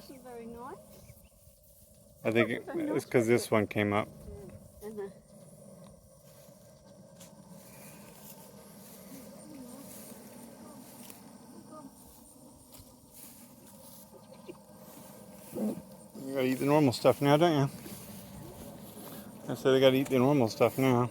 wasn't very nice. I think it's because this one came up. Uh-huh. You gotta eat the normal stuff now, don't you? I said they gotta eat the normal stuff now.